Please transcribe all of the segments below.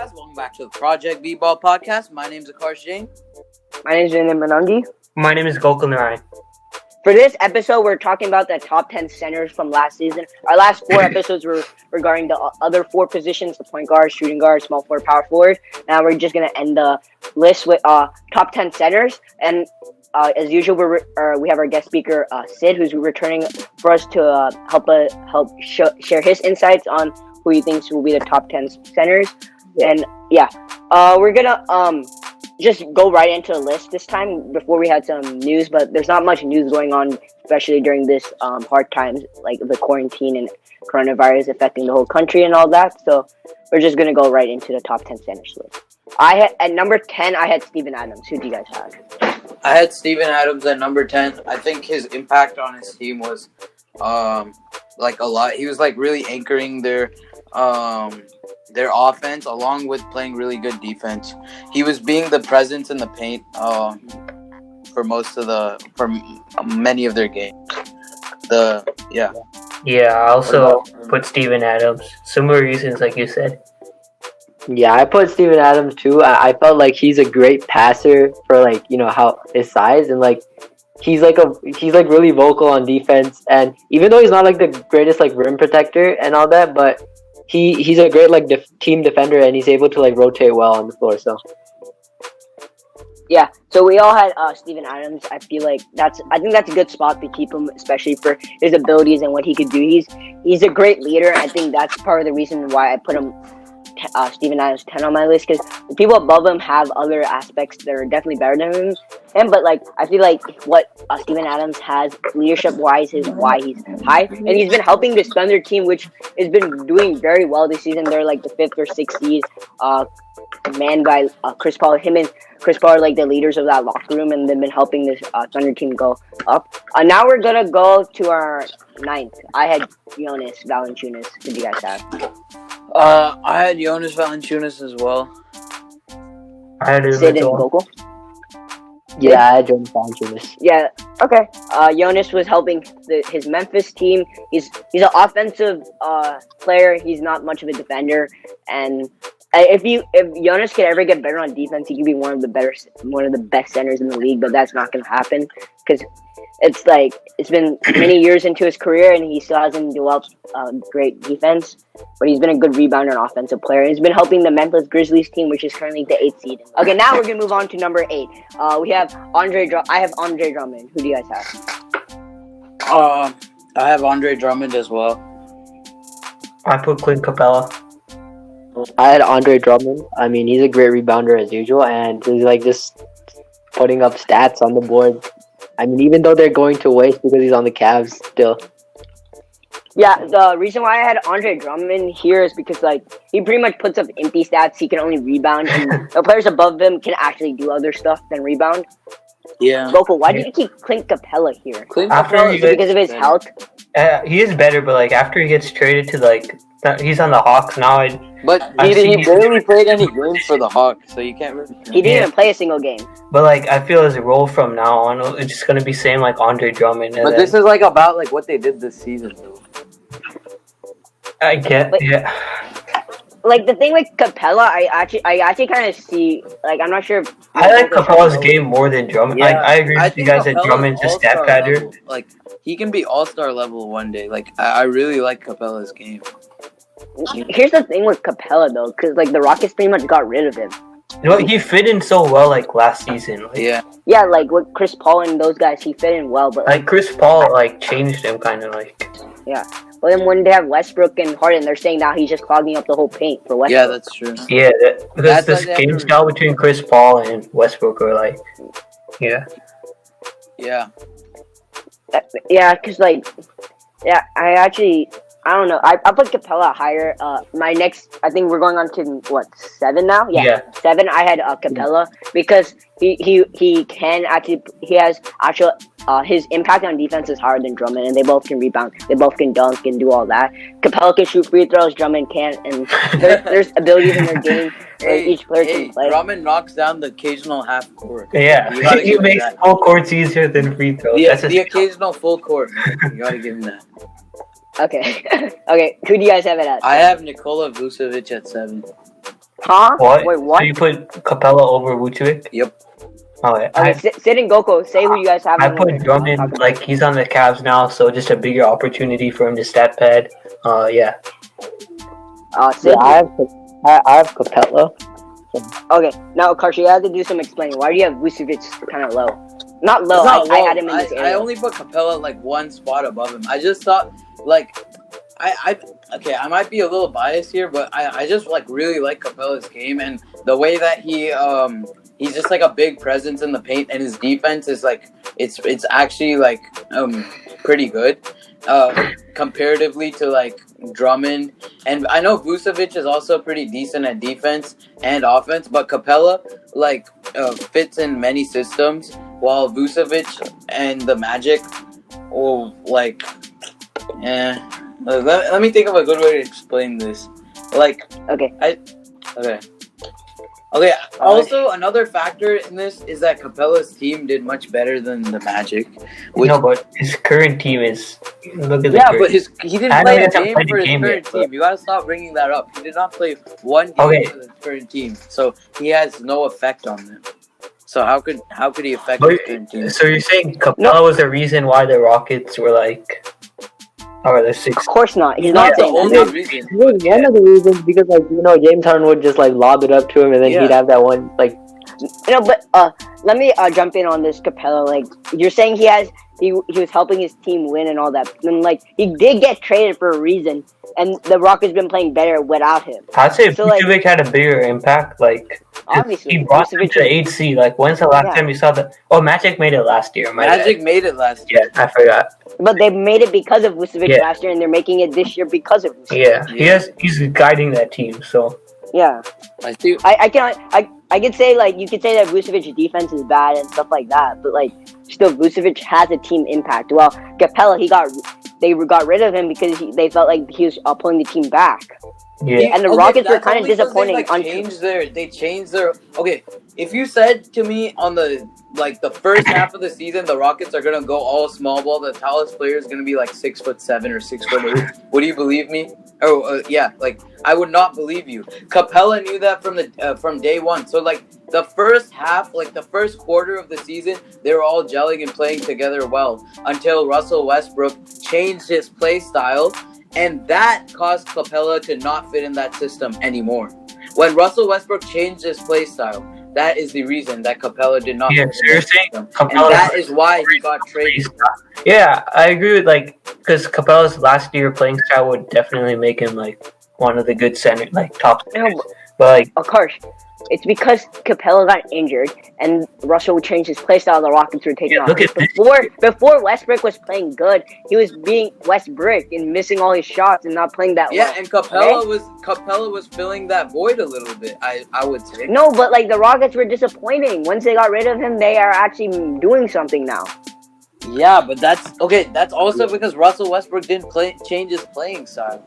Welcome back to the Project B-Ball podcast. My name is Akarsh Jain. My name is Jain Manangi. My name is Gokul Narayan. For this episode, we're talking about the top 10 centers from last season. Our last 4 episodes were regarding the other 4 positions, the point guard, shooting guard, small forward, power forward. Now we're just going to end the list with top 10 centers. And as usual, we have our guest speaker, Sid, who's returning for us to share his insights on who he thinks will be the top 10 centers. And we're going to just go right into the list this time before we had some news, but there's not much news going on, especially during this hard times, like the quarantine and coronavirus affecting the whole country and all that. So we're just going to go right into the top 10 centers list. At number 10, I had Steven Adams. Who do you guys have? I had Steven Adams at number 10. I think his impact on his team was a lot. He was really anchoring their offense along with playing really good defense. He was being the presence in the paint for many of their games. I also put Steven Adams. Similar reasons like you said. Yeah, I put Steven Adams too. I felt like he's a great passer for how his size, and he's really vocal on defense, and even though he's not the greatest rim protector and all that, but he's a great team defender, and he's able to rotate well on the floor. So yeah, so we all had Steven Adams. I think that's a good spot to keep him, especially for his abilities and what he could do. He's a great leader. I think that's part of the reason why I put him Steven Adams 10 on my list, because the people above him have other aspects that are definitely better than him. But I feel like what Steven Adams has leadership wise is why he's high, and he's been helping this Thunder team, which has been doing very well this season. They're the 5th or 6th seed, manned by Chris Paul. Him and Chris Paul are the leaders of that locker room, and they've been helping this Thunder team go up. Now we're gonna go to our 9th. I had Jonas Valanciunas. What did you guys have? I had Jonas Valanciunas as well. I had Sid and Gokul. Yeah, I had Jonas Valanciunas. Yeah, okay. Jonas was helping his Memphis team. He's an offensive player. He's not much of a defender, and if Jonas could ever get better on defense, he could be one of the best centers in the league. But that's not going to happen because it's been many years into his career, and he still hasn't developed great defense. But he's been a good rebounder and offensive player. He's been helping the Memphis Grizzlies team, which is currently the 8th seed. Okay, now we're gonna move on to number 8. We have I have Andre Drummond. Who do you guys have? I have Andre Drummond as well. I put Clint Capella. I had Andre Drummond. I mean, he's a great rebounder as usual, and he's just putting up stats on the board. I mean, even though they're going to waste because he's on the Cavs still. Yeah, the reason why I had Andre Drummond here is because he pretty much puts up empty stats. He can only rebound, and the players above him can actually do other stuff than rebound. Yeah. Gokul, why did you keep Clint Capella here? Because of his health? He is better, but after he gets traded to he's on the Hawks now. But he barely played any games for the Hawks, so you can't really... He didn't even play a single game. But I feel his role from now on, it's just gonna be same like Andre Drummond. But this is about what they did this season, though. I get, yeah. The thing with Capella, I actually kind of see, I'm not sure. I like Capella's game more than Drummond. Yeah, I agree with you guys that Drummond's a stat padder. He can be all-star level one day. I really like Capella's game. Here's the thing with Capella, though, because, the Rockets pretty much got rid of him. You know, he fit in so well, last season. Yeah, with Chris Paul and those guys, he fit in well, but... Chris Paul, changed him, kind of, Yeah. Well, then when they have Westbrook and Harden, they're saying now he's just clogging up the whole paint for Westbrook. Yeah, that's true. Yeah, because this game style between Chris Paul and Westbrook are, yeah. Yeah. Yeah, because, I don't know. I put Capella higher. My next, I think we're going on to 7 now. Yeah. 7. I had Capella because he can actually, he has actual his impact on defense is higher than Drummond, and they both can rebound. They both can dunk and do all that. Capella can shoot free throws. Drummond can't, and there's abilities in their game. Each player can play. Drummond knocks down the occasional half court. Yeah, he makes full courts easier than free throws. The occasional full court. You gotta give him that. Okay. Okay. Who do you guys have it at? I have Nikola Vucevic at 7. Huh? What? Wait, what? So you put Capella over Vucevic? Yep. Okay. Okay, Sid and Goko, say who you guys have. I and then put Drummond, like, he's on the Cavs now, so just a bigger opportunity for him to stat pad. Yeah. Sid. Yeah, I have Capella. Okay, now Karsh, you have to do some explaining. Why do you have Vucevic kind of low? Not low. It's not I low. had him in this I area. only put Capella like one spot above him. I just thought like I might be a little biased here, but I just like really like Capella's game and the way that he's just like a big presence in the paint and his defense is like it's actually like pretty good comparatively to like Drummond, and I know Vucevic is also pretty decent at defense and offense, but Capella like fits in many systems while Vucevic and the Magic like let me think of a good way to explain this. Like Okay. Okay. Also, another factor in this is that Capella's team did much better than the Magic. No, but his current team is. Look at the Yeah, current. but he didn't I know play he a hasn't game played a for his game current yet, but- team. You gotta stop bringing that up. He did not play one game Okay. for his current team, so he has no effect on them. So how could he affect But- his current team? So you're saying Capella was the reason why the Rockets were like, or the six? Of course not. He's He's not not the saying only that. reason. It was one of the reasons because, like, you know, James Harden would just like lob it up to him, and then Yeah. he'd have that one like. No, but let me jump in on this Capella. Like you're saying, he was helping his team win and all that. And like he did get traded for a reason, and the Rockets been playing better without him. I'd say So, like- Vucevic had a bigger impact. Like Obviously, he brought them Vucevic to the 8th seed. Like when's the last Yeah. time you saw that? Oh, Magic made it last year. My Magic bad. made it last year. Yeah, I forgot. But they made it because of Vucevic Yeah. last year, and they're making it this year because of Vucevic. Yeah, he's guiding that team. So Yeah. I see. I could say like you could say that Vucevic's defense is bad and stuff like that, but like still Vucevic has a team impact. Well, Capella they got rid of him because they felt like he was pulling the team back. yeah, And the Rockets were that's kind of only 'cause disappointing. They changed their. Okay, if you said to me on the first half of the season, the Rockets are gonna go all small ball. The tallest player is gonna be like 6'7" or 6'8". Would you believe me? Oh yeah, like I would not believe you. Capella knew that from day one. So like the first half, like the first quarter of the season, they were all gelling and playing together well until Russell Westbrook changed his play style. And that caused Capella to not fit in that system anymore. When Russell Westbrook changed his play style, that is the reason that Capella did not Yeah, fit so in you're that saying system. Capella- And that is why he got traded. yeah, I agree with because Capella's last year playing style would definitely make him like one of the good center, like top No, centers. But like, Of course, it's because Capella got injured and Russell changed his play style. The Rockets were taking Yeah, off. look at this. Before Westbrook was playing good, he was being Westbrook and missing all his shots and not playing that Yeah, well. and Capella was filling that void a little bit. I would say. No, but like the Rockets were disappointing. Once they got rid of him, they are actually doing something now. Yeah, but that's okay. That's also because Russell Westbrook didn't change his playing style.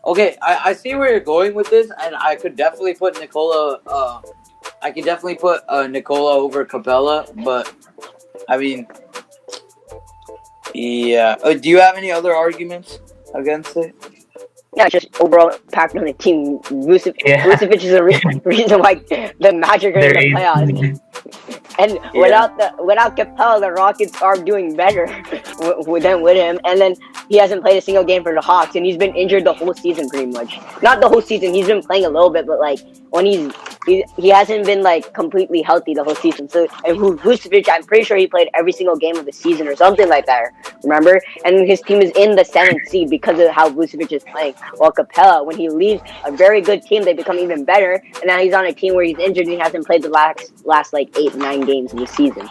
Okay, I see where you're going with this, and I could definitely put Nikola. I could definitely put Nikola over Capella, but I mean, yeah. Do you have any other arguments against it? Yeah, just overall impact on the team. Vucevic is the reason why the Magic are in the playoffs. And without Capella, the Rockets are doing better with him. And then he hasn't played a single game for the Hawks, and he's been injured the whole season pretty much. Not the whole season. He's been playing a little bit, but like when he hasn't been like completely healthy the whole season. So and Vucevic, I'm pretty sure he played every single game of the season or something like that. Remember? And his team is in the 7th seed because of how Vucevic is playing. While Capella, when he leaves a very good team, they become even better. And now he's on a team where he's injured and he hasn't played the last like 8-9 games in the season.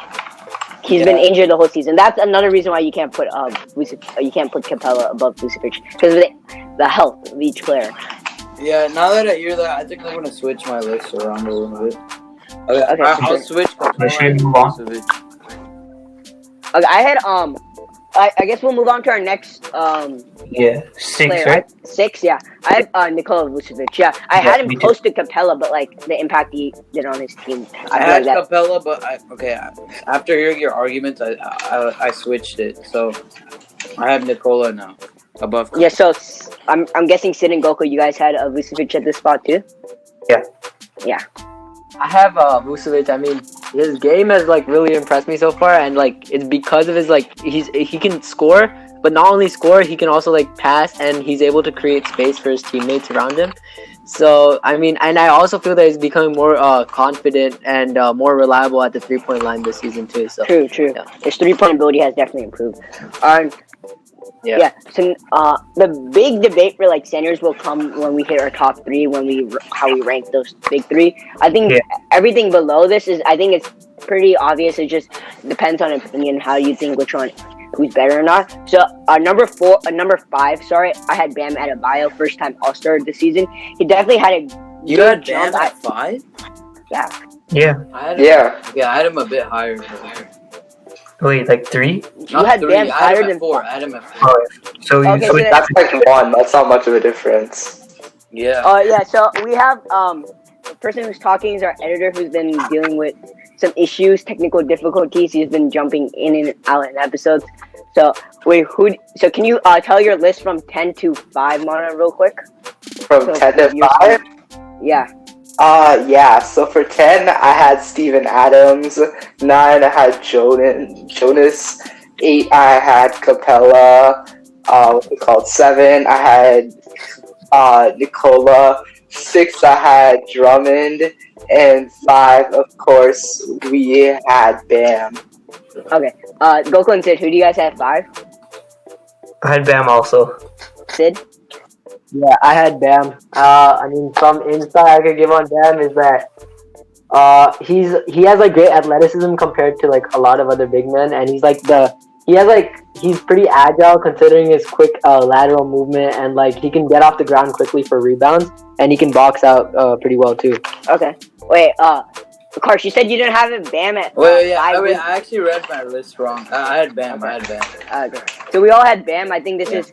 He's been injured the whole season. That's another reason why you can't put Capella above Vucevic because of the health of each player. Yeah, now that I hear that, I think I'm gonna switch my list around a little bit. Okay, I'll switch Capella Should we and move on? Vucevic. Okay, I had I guess we'll move on to our next yeah, 6, player. right? 6, yeah. I had Nikola Vucevic. Yeah, I had him close to Capella, but like the impact he did on his team. I feel had like Capella, but after hearing your arguments, I switched it. So I have Nikola now above. Yeah, so I'm guessing Sid and Goku, you guys had Vucevic at this spot too. Yeah. I have Vucevic. I mean, his game has like really impressed me so far, and like it's because of his like he can score, but not only score, he can also like pass, and he's able to create space for his teammates around him. So I mean, and I also feel that he's becoming more confident and more reliable at the 3-point line this season too. So True. Yeah. His 3-point ability has definitely improved. Yeah. So the big debate for like centers will come when we hit our top 3, how we rank those big 3. I think everything below this I think it's pretty obvious. It just depends on opinion how you think who's better or not. So number 5. Sorry, I had Bam Adebayo, first time All-Star this season. He definitely had a You had Bam at 5? Yeah. Yeah. I had him a bit higher. Wait, like 3? You had Bam higher than 4. I had him at 4. Oh, so you Okay, so switched. That's like 1. That's not much of a difference. Yeah. So we have the person who's talking is our editor who's been dealing with some issues, technical difficulties. He's been jumping in and out in episodes. So so can you tell your list from 10 to 5, Mana, real quick? From 10 to 5? Yeah. So for 10, I had Steven Adams. 9, I had Jonas. 8, I had Capella. 7, I had Nicola. 6, I had Drummond. And 5, of course, we had Bam. Okay. Goku and Sid, who do you guys have 5? I had Bam also. Sid? Yeah, I had Bam. I mean, some insight I could give on Bam is that he has like great athleticism compared to like a lot of other big men, and he's pretty agile considering his quick lateral movement, and like he can get off the ground quickly for rebounds, and he can box out pretty well too. Okay. Wait, Karsh, you said you didn't have it Bam at I actually read my list wrong. I had Bam. Okay. So we all had Bam. I think this is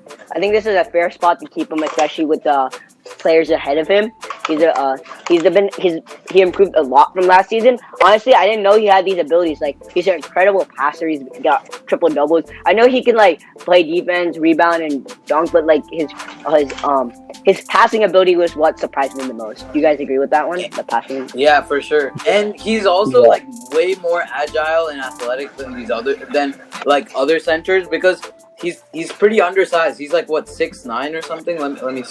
a fair spot to keep him, especially with the players ahead of him. He improved a lot from last season. Honestly, I didn't know he had these abilities. Like, he's an incredible passer. He's got triple doubles. I know he can like play defense, rebound, and dunk, but like his passing ability was what surprised me the most. Do you guys agree with that one? The passing. Yeah, for sure. And he's also like way more agile and athletic than other centers because he's pretty undersized. He's like what 6'9" or something. Let me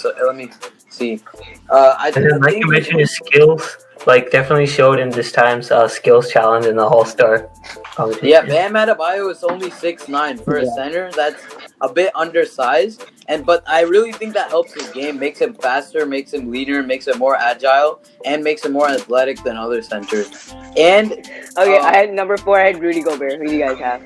see. I like you mentioned, his skills like definitely showed in this time's skills challenge in the All-Star competition. Yeah, Bam Adebayo is only 6'9" for a center. That's a bit undersized, but I really think that helps his game. Makes him faster, makes him leaner, makes him more agile, and makes him more athletic than other centers. And okay, I had number 4. I had Rudy Gobert. Who do you guys have?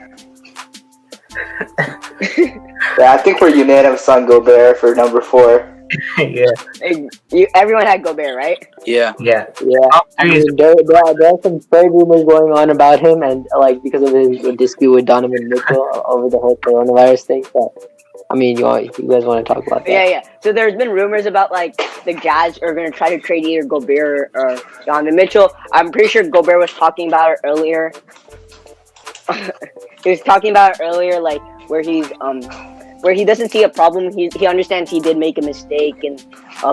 Yeah, I think we're unanimous on Gobert for number 4. Yeah. Everyone had Gobert, right? Yeah. I mean, there are some trade rumors going on about him, and like because of his dispute with Donovan Mitchell over the whole coronavirus thing. So, I mean, you guys want to talk about that? Yeah. So there's been rumors about like the Jazz are going to try to trade either Gobert or Donovan Mitchell. I'm pretty sure Gobert was talking about it earlier. He was talking about it earlier, like where he doesn't see a problem. He understands he did make a mistake and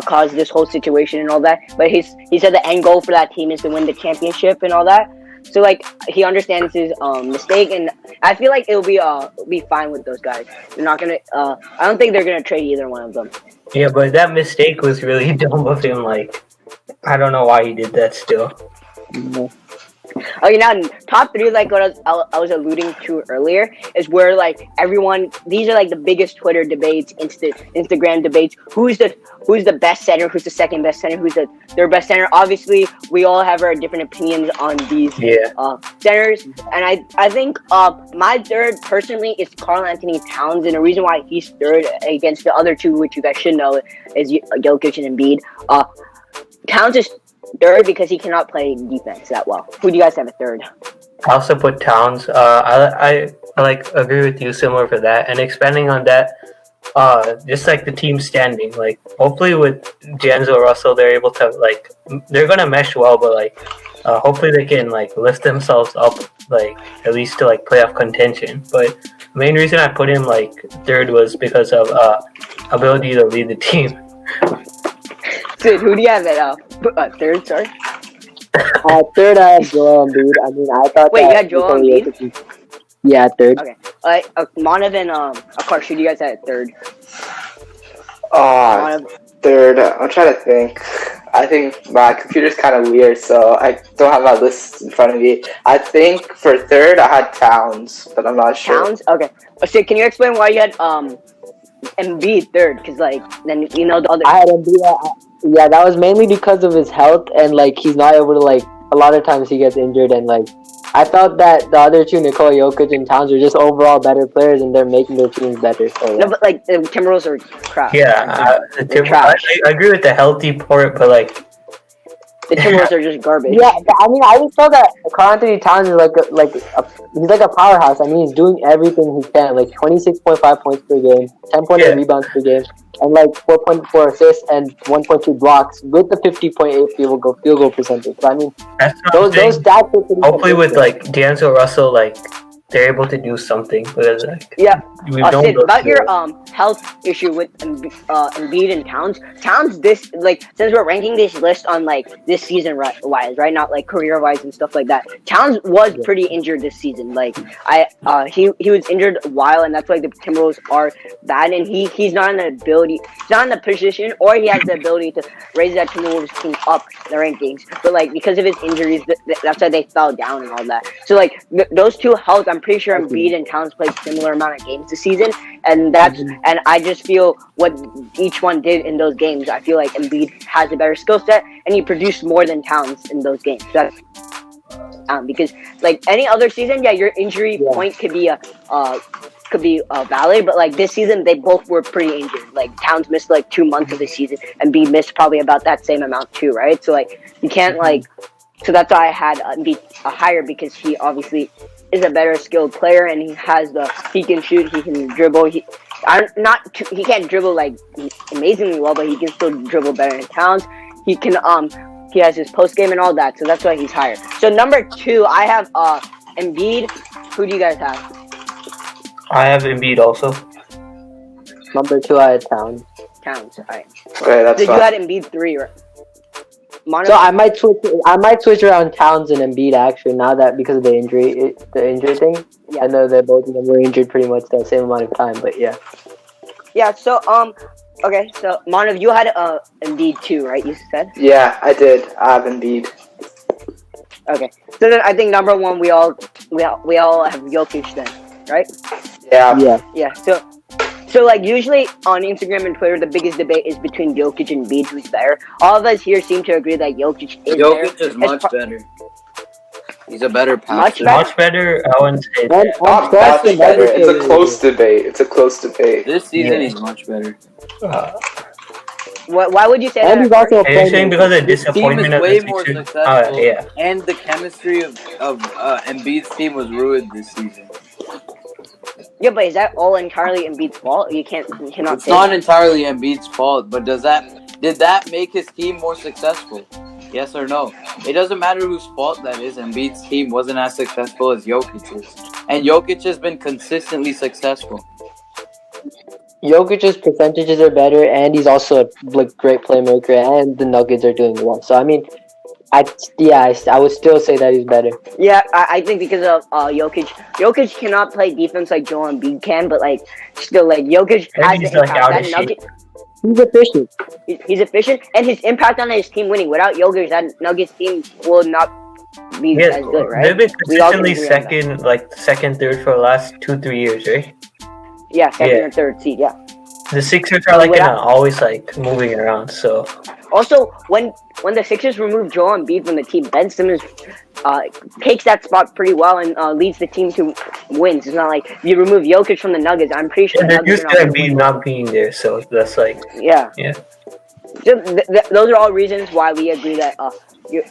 caused this whole situation and all that. But he said the end goal for that team is to win the championship and all that. So like he understands his mistake, and I feel like it'll be fine with those guys. They're not gonna. I don't think they're gonna trade either one of them. Yeah, but that mistake was really dumb of him. Like, I don't know why he did that still. Okay, now top 3, like what I was alluding to earlier, is where like these are like the biggest Twitter debates, Instagram debates. Who's the best center? Who's the second best center? Who's their best center? Obviously, we all have our different opinions on these centers, and I think my third personally is Karl Anthony Towns, and the reason why he's third against the other 2, which you guys should know, is Jokic and Embiid. Towns is third because he cannot play defense that well. Who do you guys have at third? I also put Towns. I like agree with you, similar for that. And expanding on that, just like the team standing, like hopefully with D'Angelo Russell, they're able to like they're gonna mesh well, but like hopefully they can like lift themselves up, like at least to like playoff contention. But the main reason I put him like third was because of ability to lead the team. Sid, who do you have at third? Sorry. At third, I have Joel Embiid. I mean, I thought Wait, that you had Joel Nikola Embiid? Jokic- Yeah, third. Okay. Manav and Akash, who do you guys have at third? Oh, Manav, third. I'm trying to think. I think my computer's kind of weird, so I don't have my list in front of me. I think for third, I had Towns, but I'm not sure. Towns? Okay. So can you explain why you had Embiid third? Because like then you know the other. I had Embiid. Yeah, that was mainly because of his health and like he's not able to like. A lot of times he gets injured and like. I felt that the other two, Nikola Jokic and Towns, were just overall better players and they're making their teams better. So, yeah. No, but like the Timberwolves are crap. Yeah, trash. I agree with the healthy part, but like, The Timberwolves are just garbage. Yeah, I mean, I just felt that Karl Anthony Towns is he's like a powerhouse. I mean, he's doing everything he can, like 26.5 points per game, 10.8 rebounds per game, and like 4.4 assists and 1.2 blocks with the 50.8 field goal percentage. So I mean, that's what I'm those saying. stats are pretty Hopefully, with consistent. like D'Angelo Russell, like they're able to do something because like Yeah. we Sid, don't about your health issue with Embiid and Towns. Towns, this like since we're ranking this list on like this season wise, right? Not like career wise and stuff like that. Towns was pretty injured this season. Like he was injured a while, and that's why the Timberwolves are bad. And he's not in the ability, he's not in the position, or he has the ability to raise that Timberwolves team up in the rankings. But like because of his injuries, that's why they fell down and all that. So like those two health, I'm pretty sure Embiid and Towns played similar amount of games this season, and and I just feel what each one did in those games. I feel like Embiid has a better skill set, and he produced more than Towns in those games. That's because like any other season, yeah, your injury point could be valid, but like this season they both were pretty injured. Like Towns missed like 2 months of the season, and Embiid missed probably about that same amount too, right? So like you can't like. So that's why I had Embiid higher, because he obviously is a better skilled player, and he can shoot, he can dribble. He can't dribble like amazingly well, but he can still dribble better than Towns. He has his post game and all that, so that's why he's higher. So number 2, I have Embiid. Who do you guys have? I have Embiid also. Number 2, I had Towns. Towns. All right. Okay, that's Did fine. you had Embiid 3, right? So I might switch around Towns and Embiid actually now that because of the injury thing. Yeah. I know that both of them were injured pretty much the same amount of time, but yeah. Yeah. So okay. So Manav, you had Embiid 2, right? You said. Yeah, I did. I have Embiid. Okay. So then I think number 1 we all have Jokic then, right? Yeah. Yeah. Yeah. So like usually on Instagram and Twitter, the biggest debate is between Jokic and Embiid, who's better. All of us here seem to agree that Jokic is Jokic better. is much better. He's a better passer. Much better? Much better. I wouldn't say And, that. Not that's much the better. negative. It's a close debate. It's a close debate. This season, Yeah. he's much better. Why would you say And he's that? also a Are you saying playmaker. because of His team disappointment is of way the more Sixers? successful, Yeah. and the chemistry of Embiid's team was ruined this season. Yeah, but is that all entirely Embiid's fault? You cannot It's say not that. entirely Embiid's fault, but did that make his team more successful? Yes or no? It doesn't matter whose fault that is. Embiid's team wasn't as successful as Jokic's, and Jokic has been consistently successful. Jokic's percentages are better, and he's also a great playmaker, and the Nuggets are doing well. So I mean, I would still say that he's better. Yeah, I think because of Jokic. Jokic cannot play defense like Joel Embiid can, but like still like Jokic And has he's, the like, impact. out That of Nugget, He's efficient. he's efficient, and his impact on his team winning. Without Jokic, that Nuggets team will not be Yeah, as good, right? they've been We all can consistently agree on that. second, third for the last 2-3 years, right? Yeah, second Yeah. or third seed. Yeah. The Sixers are always like moving around, so Also, when the Sixers removed Joel Embiid from the team, Ben Simmons takes that spot pretty well and leads the team to wins. It's not like if you remove Jokic from the Nuggets. I'm pretty sure and the they're Nuggets used are to not gonna Embiid win. not being there, so that's like Yeah. Yeah. So those are all reasons why we agree that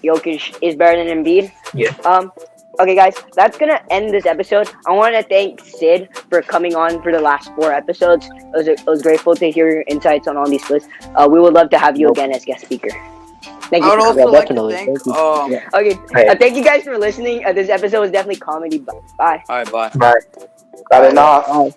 Jokic is better than Embiid. Yeah. Okay, guys, that's gonna end this episode. I want to thank Sid for coming on for the last 4 episodes. It was grateful to hear your insights on all these lists. We would love to have you again as guest speaker. Thank I you. would For also coming. like definitely. to thank. Thank you. Okay, Right. thank you guys for listening. This episode was definitely comedy. Bye. All right, bye. Bye. Got enough. Bye.